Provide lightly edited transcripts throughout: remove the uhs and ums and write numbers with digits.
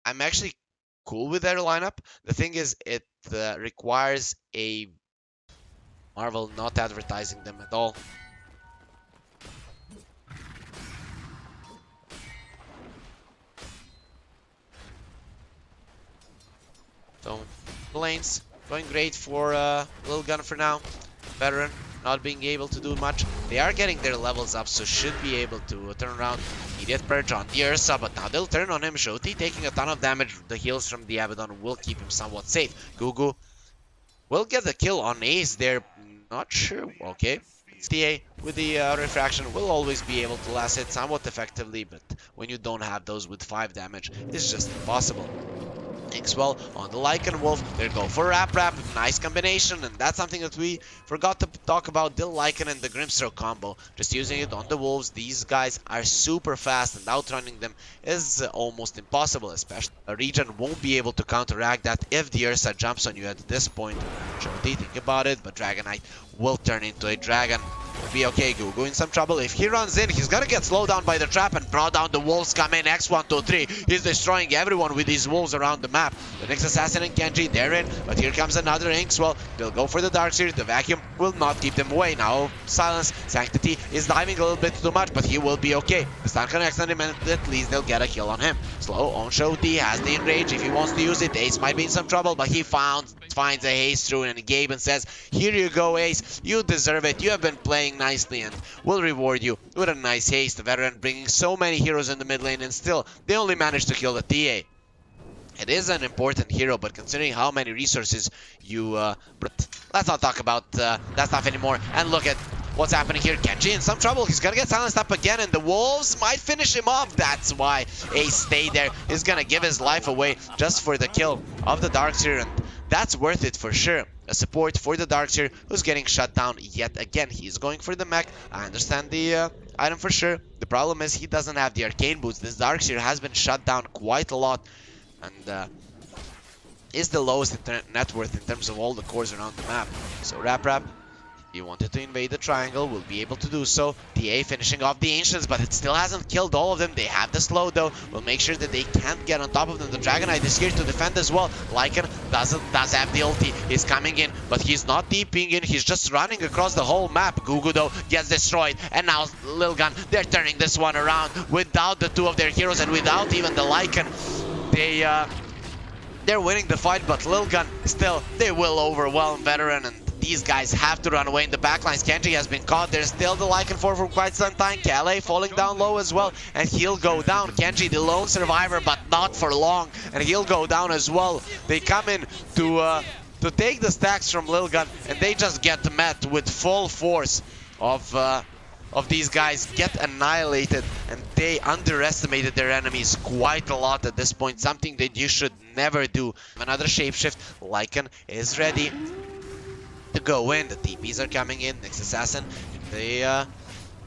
I'm actually cool with their lineup. The thing is, it requires a Marvel not advertising them at all. So, the lanes going great for Lilgun for now. Veteran not being able to do much. They are getting their levels up, so should be able to turn around. Immediate purge on the Ursa, but now they'll turn on him. Shoti taking a ton of damage. The heals from the Abaddon will keep him somewhat safe. Gugu will get the kill on Ace there. Not sure. Okay. S.E.A with the refraction will always be able to last it somewhat effectively, but when you don't have those with 5 damage, it's just impossible. Well on the Lycan Wolf, they go for Rap, nice combination, and that's something that we forgot to talk about, the Lycan and the Grimstroke combo. Just using it on the Wolves, these guys are super fast, and outrunning them is almost impossible, especially a region won't be able to counteract that if the Ursa jumps on you at this point. Shorty, think about it, but Dragonite will turn into a dragon. Will be okay. Gugu in some trouble. If he runs in, he's gonna get slowed down by the trap and brought down. The wolves come in. X1, 2, 3. He's destroying everyone with these wolves around the map. The next assassin and Kenji, they're in, but here comes another Inkswell. They'll go for the Darkseer. The vacuum will not keep them away. Now, Silence. Sanctity is diving a little bit too much, but he will be okay. The stun connects on him, and at least they'll get a kill on him. Slow on Shoti, has the enrage if he wants to use it. Ace might be in some trouble, but he finds a haste through and Gaben says, here you go, Ace. You deserve it. You have been playing nicely, and we'll reward you with a nice haste. The veteran bringing so many heroes in the mid lane, and still they only managed to kill the TA. It is an important hero, but considering how many resources you but let's not talk about that stuff anymore. And look at what's happening here. Kenji in some trouble. He's gonna get silenced up again, and the wolves might finish him off. That's why Ace stayed there. He's gonna give his life away just for the kill of the Darkseer, and that's worth it for sure. A support for the Darkseer who's getting shut down yet again. He's going for the mech. I understand the item for sure. The problem is he doesn't have the arcane boots. This Darkseer has been shut down quite a lot, and is the lowest net worth in terms of all the cores around the map. So Rap, he wanted to invade the triangle, will be able to do so. TA finishing off the Ancients, but it still hasn't killed all of them. They have the slow though. Will make sure that they can't get on top of them. The Dragonite is here to defend as well. Lycan does have the ulti. He's coming in, but he's not deeping in. He's just running across the whole map. Gugu though gets destroyed, and now Lilgun, they're turning this one around without the 2 of their heroes and without even the Lycan. They're winning the fight, but Lilgun still, they will overwhelm Veteran, and these guys have to run away in the backlines. Kenji has been caught. There's still the Lycan 4 for quite some time. Calais falling down low as well, and he'll go down. Kenji, the lone survivor, but not for long, and he'll go down as well. They come in to take the stacks from Lilgun, and they just get met with full force of these guys, get annihilated, and they underestimated their enemies quite a lot at this point, something that you should never do. Another shapeshift. Lycan is ready to go in. The TPs are coming in. Next assassin in the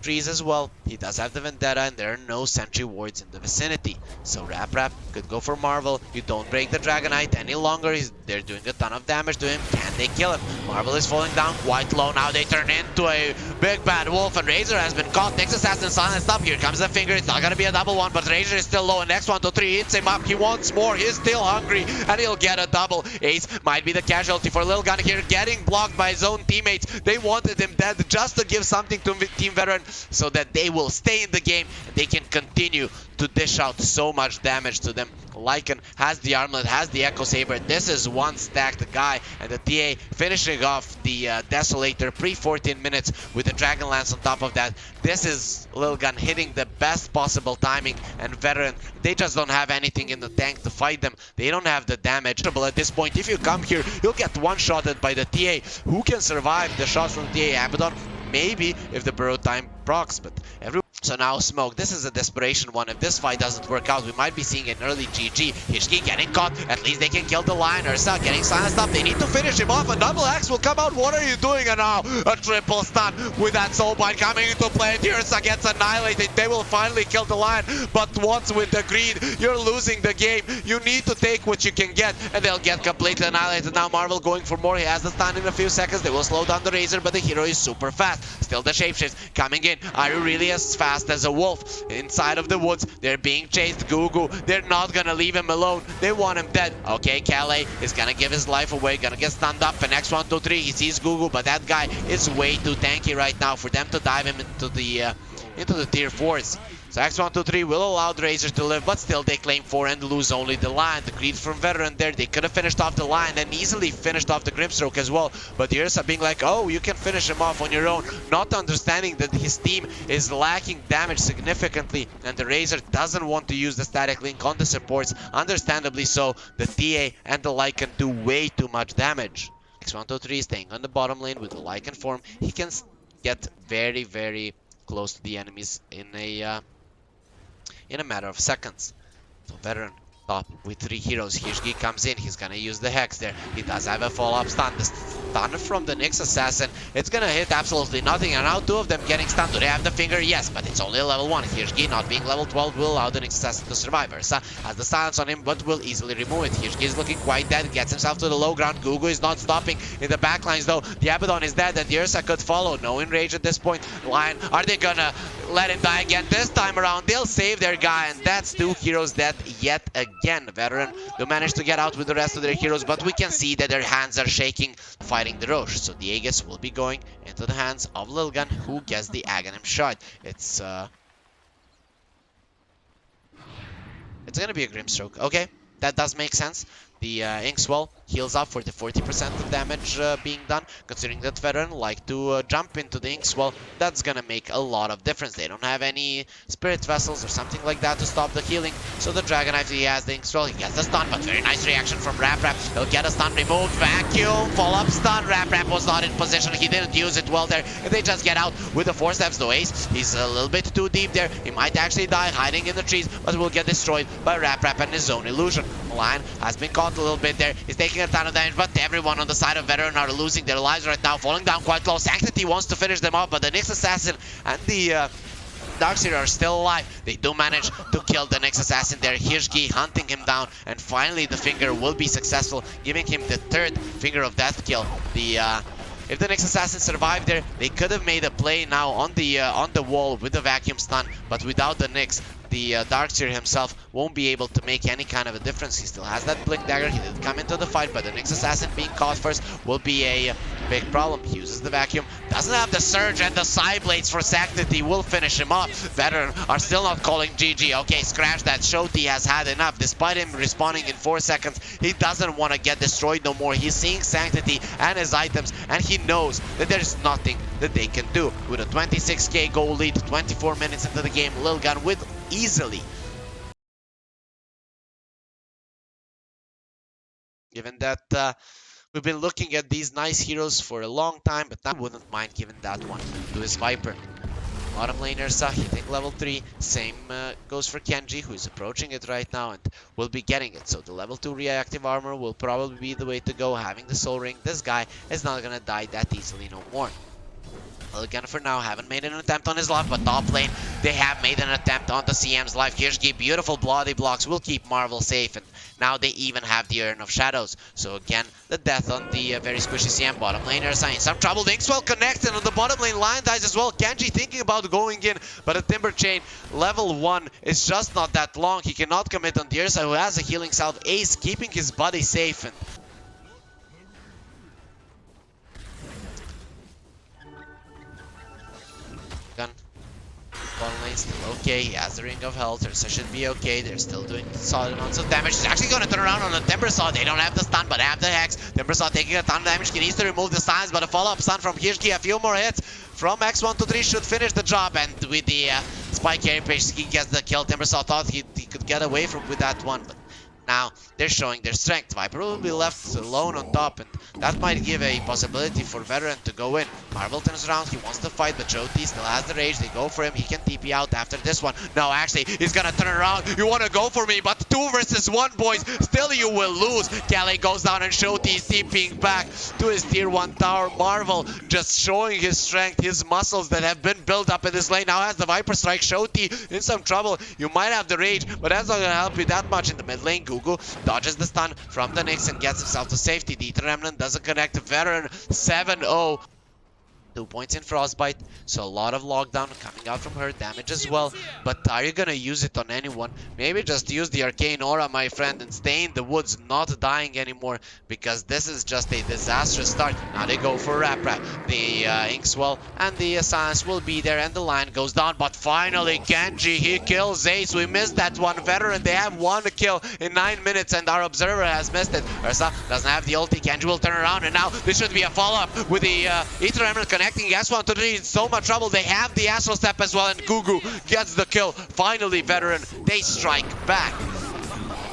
trees as well. He does have the Vendetta, and there are no sentry wards in the vicinity. So Rap could go for Marvel. You don't break the Dragonite any longer. They're doing a ton of damage to him. Can they kill him? Marvel is falling down quite low. Now they turn into a big bad wolf, and Razor has been caught. Next assassin silenced up. Here comes the finger. It's not gonna be a double one, but Razor is still low. And next 1, 2, 3 hits him up. He wants more. He's still hungry, and he'll get a double. Ace might be the casualty for Lilgun here, getting blocked by his own teammates. They wanted him dead just to give something to Team Veteran so that they will stay in the game and they can continue to dish out so much damage to them. Lycan has the armlet, has the Echo Saber. This is one stacked guy, and the TA finishing off the Desolator pre-14 minutes with the Dragon Lance on top of that. This is Lilgun hitting the best possible timing, and Veteran, they just don't have anything in the tank to fight them. They don't have the damage. At this point, if you come here, you'll get one-shotted by the TA. Who can survive the shots from TA? Abaddon? Maybe if the burrow time procs, but everyone. So now Smoke, this is a desperation one. If this fight doesn't work out, we might be seeing an early GG. Hishki getting caught. At least they can kill the Lion. Ursa getting silenced up. They need to finish him off. A double X will come out. What are you doing? And now a triple stun with that Soulbind coming into play. Ursa gets annihilated. They will finally kill the Lion. But once with the greed, you're losing the game. You need to take what you can get, and they'll get completely annihilated. Now Marvel going for more. He has the stun in a few seconds. They will slow down the Razor, but the hero is super fast. Still the shapeshift coming in. Are you really as fast fast as a wolf. Inside of the woods, they're being chased. Gugu, they're not gonna leave him alone. They want him dead. Okay, Calais is gonna give his life away, gonna get stunned up. And X123, he sees Gugu, but that guy is way too tanky right now for them to dive him into the tier 4s. So X123 will allow the Razors to live, but still they claim 4 and lose only the line. The creeps from Veteran there, they could have finished off the line and easily finished off the Grimstroke as well. But the Ursa being like, oh, you can finish him off on your own, not understanding that his team is lacking damage significantly, and the Razor doesn't want to use the static link on the supports. Understandably so, the TA and the Lycan do way too much damage. X123 staying on the bottom lane with the Lycan form. He can get very, very close to the enemies in a matter of seconds. So Veteran top with 3 heroes. Hirschgi comes in. He's gonna use the Hex there. He does have a follow-up stun. The stun from the Nyx Assassin, it's gonna hit absolutely nothing. And now 2 of them getting stunned. Do they have the finger? Yes, but it's only a level 1. Hirschgi not being level 12 will allow the Nyx Assassin to survive. Ursa has the silence on him, but will easily remove it. Hirschgi is looking quite dead. Gets himself to the low ground. Gugu is not stopping in the backlines though. The Abaddon is dead and the Ursa could follow. No enrage at this point. Lion, are they gonna let him die again this time around? They'll save their guy, and that's 2 heroes dead yet again. Veteran do manage to get out with the rest of their heroes, but we can see that their hands are shaking fighting the Roche. So the Aegis will be going into the hands of Lilgun, who gets the Aghanim shot. It's gonna be a Grimstroke. Okay, that does make sense. The Inkswell heals up for the 40% of damage being done. Considering that Veteran like to jump into the Inkswell, that's gonna make a lot of difference. They don't have any Spirit Vessels or something like that to stop the healing. So the Dragon Knife, he has the Inkswell, he gets the stun, but very nice reaction from Rap. He'll get a stun removed. Vacuum, follow-up stun. Rap was not in position. He didn't use it well there. And they just get out with the 4 steps. No Ace, he's a little bit too deep there. He might actually die hiding in the trees, but will get destroyed by Rap and his own illusion. Lion has been caught a little bit there. He's taking a ton of damage, but everyone on the side of Veteran are losing their lives right now, falling down quite low. Sanctity wants to finish them off, but the Nyx Assassin and the Darkseer are still alive. They do manage to kill the Nyx Assassin there. Hirschgi hunting him down, and finally the finger will be successful, giving him the 3rd finger of death kill. If the Nyx Assassin survived there, they could have made a play now on the wall with the vacuum stun, but without the Nyx, the Darkseer himself won't be able to make any kind of a difference. He still has that Blink Dagger. He did come into the fight, but the Nyx Assassin being caught first will be a big problem. He uses the vacuum, doesn't have the Surge, and the Side Blades for Sanctity will finish him off. Veteran are still not calling GG. Okay, scratch that. Shoti has had enough. Despite him respawning in 4 seconds, he doesn't want to get destroyed no more. He's seeing Sanctity and his items, and he knows that there's nothing that they can do. With a 26k goal lead, 24 minutes into the game, Lilgun with easily. Given that we've been looking at these nice heroes for a long time, but I wouldn't mind giving that one to his Viper. Bottom laner Sa hitting level 3. Same goes for Kenji, who is approaching it right now and will be getting it. So the level 2 reactive armor will probably be the way to go. Having the soul ring, this guy is not gonna die that easily no more. Again, for now, haven't made an attempt on his life, but top lane, they have made an attempt on the CM's life. Hirschgi, beautiful bloody blocks will keep Marvel safe, and now they even have the Urn of Shadows. So again, the death on the very squishy CM bottom laner is in some trouble. The Inkswell connected on the bottom lane, Lion dies as well. Kenji thinking about going in, but a Timber Chain, level 1, is just not that long. He cannot commit on the Ursa, who has a healing salve. Ace keeping his body safe, and bottom lane still okay. He has the Ring of Health. Ursa should be okay. They're still doing solid amounts of damage. He's actually going to turn around on the Timbersaw. They don't have the stun, but have the Hex. Timbersaw taking a ton of damage. He needs to remove the stuns, but a follow-up stun from Hirschgi. A few more hits from X123 should finish the job. And with the Spike Carry Page, he gets the kill. Timbersaw thought he could get away with that one, but now they're showing their strength. Viper will be left alone on top, and that might give a possibility for Veteran to go in. Marvel turns around, he wants to fight, but Joti still has the rage. They go for him, he can TP out after this one. No, actually, he's gonna turn around. You wanna go for me, but 2 versus 1, boys. Still you will lose. Calais goes down and Joti is TPing back to his tier 1 tower. Marvel just showing his strength, his muscles that have been built up in this lane. Now has the Viper strike. Joti in some trouble. You might have the rage, but that's not gonna help you that much in the mid lane. Gugu dodges the stun from the Nyx and gets himself to safety. The Ether Remnant doesn't connect. Veteran 7-0. 2 points in Frostbite, so a lot of lockdown coming out from her, damage as well. But are you gonna use it on anyone? Maybe just use the Arcane Aura, my friend, and stay in the woods, not dying anymore, because this is just a disastrous start. Now they go for Rap Rap. The Inkswell and the Silence will be there, and the line goes down. But finally, Genji, he kills Ace. We missed that one. Veteran, they have one kill in 9 minutes, and our Observer has missed it. Ursa doesn't have the ulti. Genji will turn around, and now this should be a follow-up with the Ether Emerald connecting S1 to 3 in so much trouble. They have the Astral Step as well, and Gugu gets the kill. Finally, Veteran, they strike back.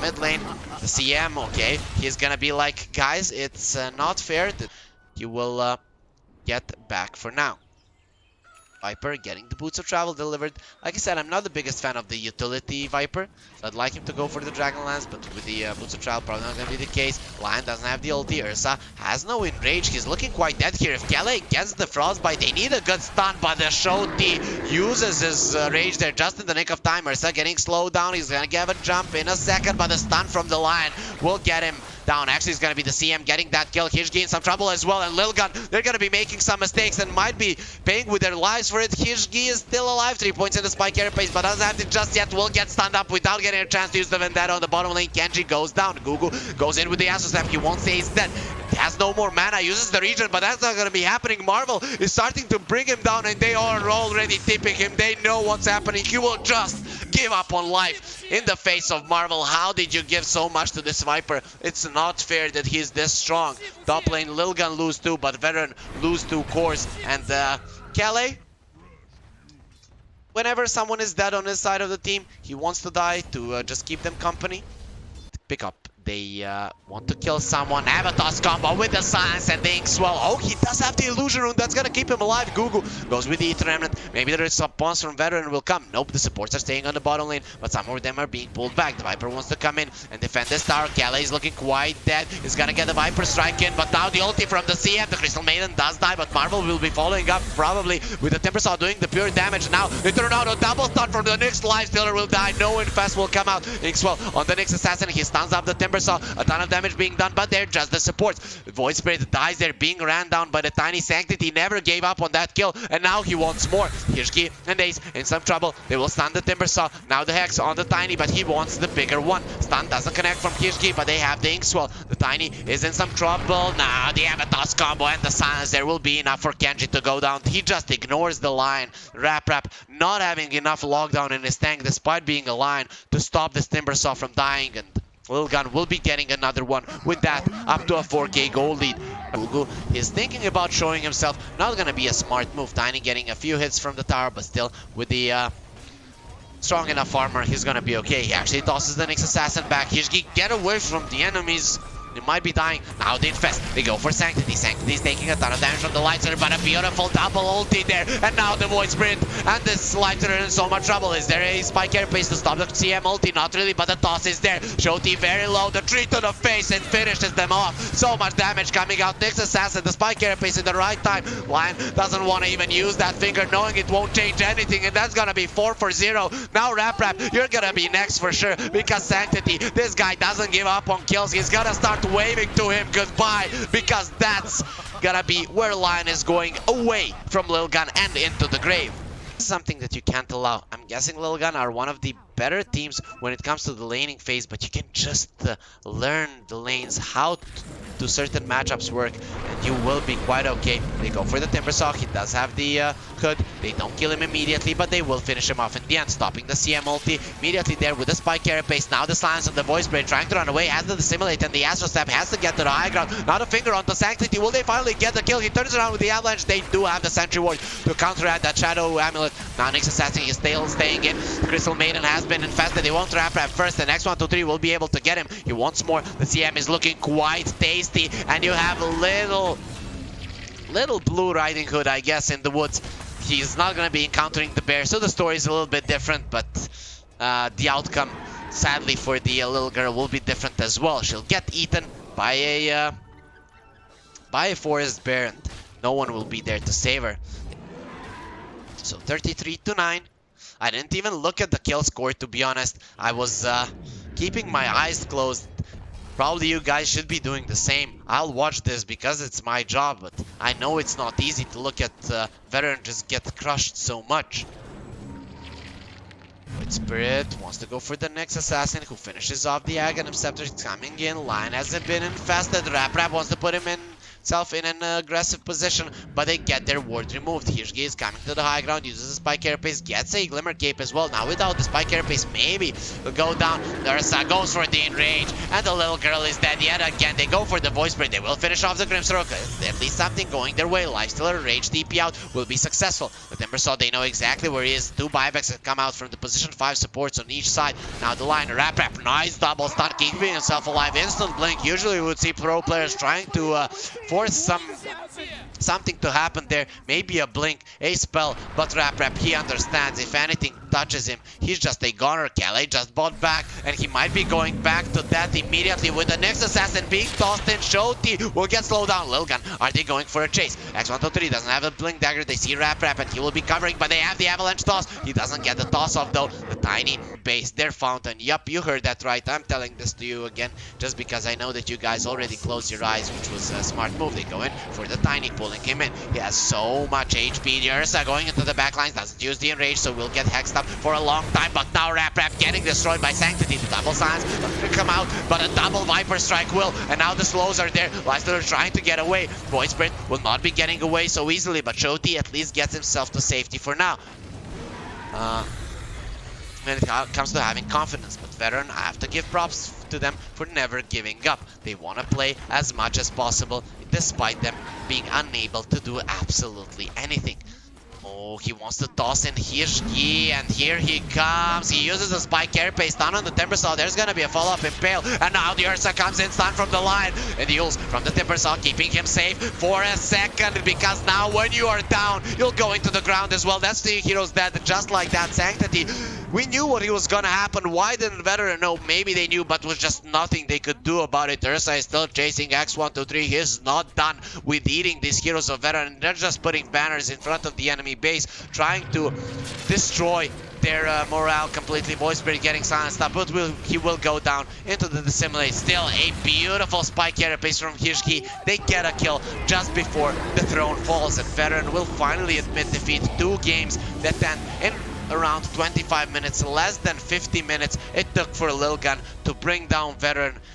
Mid lane, the CM, okay, he's gonna be like, guys, it's not fair that you will get back for now. Viper getting the Boots of Travel delivered. Like I said, I'm not the biggest fan of the utility Viper, so I'd like him to go for the Dragonlance, but with the Boots of Travel, probably not going to be the case. Lion doesn't have the ulti. Ursa has no enrage. He's looking quite dead here. If Kelly gets the Frostbite, they need a good stun, but the Shoti uses his rage there just in the nick of time. Ursa getting slowed down. He's going to give a jump in a second, but the stun from the Lion will get him down. Actually, it's going to be the CM getting that kill. Hijgi in some trouble as well, and Lilgun, they're going to be making some mistakes and might be paying with their lives for it. Hijgi is still alive, 3 points in the spike carapace, but doesn't have it just yet. Will get stunned up without getting a chance to use the Vendetta on the bottom lane. Genji goes down. Gugu goes in with the Astral Step. He won't say he's dead. He has no more mana, uses the region, but that's not going to be happening. Marvel is starting to bring him down, and they are already tipping him. They know what's happening. He will just give up on life in the face of Marvel. How did you give so much to this Viper? It's not fair that he's this strong. Top lane, Lilgun lose 2, but Veteran lose 2 cores. And Kelly, whenever someone is dead on his side of the team, he wants to die to just keep them company. Pick up. They want to kill someone. Avatar's combo with the Silence and the Inkswell. Oh, he does have the Illusion Rune. That's going to keep him alive. Gugu goes with the Ether Remnant. Maybe there is a response from Veteran will come. Nope, the supports are staying on the bottom lane, but some of them are being pulled back. The Viper wants to come in and defend this tower. Kelly is looking quite dead. He's going to get the Viper strike in, but now the ulti from the CM. The Crystal Maiden does die, but Marvel will be following up probably with the Timber Saw doing the pure damage. Now they turn out a double stun from the Nyx. Life Stealer will die. No Infest will come out. Inkswell on the Nyx Assassin. He stuns up the Timber Saw. A ton of damage being done, but they're just the supports. Void Spirit dies there, being ran down by the tiny Sanctity. Never gave up on that kill, and now he wants more. Hijgi and Ace in some trouble. They will stun the Timber Saw. Now the Hex on the Tiny, but he wants the bigger one. Stun doesn't connect from Hijgi, but they have the Inkswell. The Tiny is in some trouble. Now the Avatar's combo and the Silence there will be enough for Genji to go down. He just ignores the line. Rap not having enough lockdown in his tank despite being a line to stop this Timber Saw from dying, and Lilgun will be getting another one with that up to a 4k gold lead. Gugu is thinking about showing himself. Not gonna be a smart move. Tiny getting a few hits from the tower, but still with the strong enough armor, he's gonna be okay. He actually tosses the Nyx Assassin back. Hijgi, get away from the enemies. They might be dying. Now they infest. They go for Sanctity. Sanctity's taking a ton of damage from the Light Center, but a beautiful double ulti there. And now the Void Sprint. And this Light Center in so much trouble. Is there a spike carapace to stop the CM ulti? Not really, but the toss is there. Shoti very low. The tree to the face and finishes them off. So much damage coming out. Nyx Assassin, the spike carapace in the right time. Lion doesn't want to even use that finger, knowing it won't change anything. And that's gonna be 4 for 0. Now Rap, you're gonna be next for sure. Because Sanctity, this guy doesn't give up on kills. He's gonna start waving to him goodbye, because that's gonna be where Lion is going, away from Lilgun and into the grave. Something that you can't allow. I'm guessing Lilgun are one of the better teams when it comes to the laning phase, but you can just learn the lanes, how do certain matchups work, and you will be quite okay. They go for the Timber Saw. He does have the hood. They don't kill him immediately, but they will finish him off in the end, stopping the CM ulti immediately there with the spike carapace. Now the Silence of the Voice Spray trying to run away, has to dissimulate, and the Astral Step has to get to the high ground. Now the finger on the Sanctity. Will they finally get the kill? He turns around with the Avalanche. They do have the Sentry Ward to counteract that Shadow Amulet. Now Nyx Assassin is still staying in. The Crystal Maiden has been infested. They won't Rap first. The next 1, 2, 3 will be able to get him. He wants more. The CM is looking quite tasty, and you have a little blue Riding Hood, I guess, in the woods. He's not going to be encountering the bear, so the story is a little bit different, but the outcome, sadly for the little girl, will be different as well. She'll get eaten by a forest bear, and no one will be there to save her. So 33-9. I didn't even look at the kill score, to be honest. I was keeping my eyes closed Probably you guys should be doing the same. I'll watch this because it's my job, but I know it's not easy to look at Veteran just get crushed so much. White Spirit wants to go for the next assassin who finishes off the Aghanim Scepter. He's coming in. Line hasn't been infested. Rap wants to put himself in an aggressive position, but they get their ward removed. Hirschgi is coming to the high ground, uses a Spike Carapace, gets a Glimmer Cape as well. Now without the Spike Carapace, maybe will go down. Ursa goes for the enrage, and the little girl is dead yet again. They go for the Voice Spirit. They will finish off the Grimstroke. At least something going their way. Lifestealer, Rage TP out will be successful. The Timbersaw, they know exactly where he is. Two buybacks have come out from the position, 5 supports on each side. Now the line, Rap, nice double stun, keeping himself alive. Instant blink. Usually we would see pro players trying to force something to happen there. Maybe a blink, a spell, but Rap, he understands. If anything touches him, he's just a goner. Calais just bought back, and he might be going back to that immediately with the next assassin being tossed in. Shoti will get slowed down. Lilgun, are they going for a chase? X123 doesn't have a blink dagger. They see Rap, and he will be covering, but they have the avalanche toss. He doesn't get the toss off though. The tiny base, their fountain. Yup, you heard that right. I'm telling this to you again, just because I know that you guys already closed your eyes, which was a smart move. They go in for the tiny, pulling him in. He has so much HP. The Ursa going into the backlines, doesn't use the enrage, so we'll get hexed up for a long time. But now Rap getting destroyed by Sanctity. The double silence will come out, but a double Viper Strike will. And now the slows are there. Lifestealer trying to get away. Void Spirit will not be getting away so easily, but Shoti at least gets himself to safety for now. When it comes to having confidence, but Veteran, I have to give props to them for never giving up. They want to play as much as possible despite them being unable to do absolutely anything. Oh, he wants to toss in Hirschgi, and here he comes. He uses a Spike Carapace, stun on the Timbersaw. There's gonna be a follow-up Impale, and now the Ursa comes in, stun from the line. And Yules from the Timbersaw, keeping him safe for a second, because now when you are down, you'll go into the ground as well. That's the hero's dead, just like that. Sanctity, we knew what was gonna happen. Why didn't Veteran know? Maybe they knew, but was just nothing they could do about it. Ursa is still chasing X123. He's not done with eating these heroes of Veteran. They're just putting banners in front of the enemy base, trying to destroy their morale completely. Voice Spirit getting silenced up, but he will go down into the dissimulate. Still a beautiful Spike Carapace from Hirschgi. They get a kill just before the throne falls, and Veteran will finally admit defeat. 2 games that end in around 25 minutes, less than 50 minutes it took for Lilgun to bring down Veteran.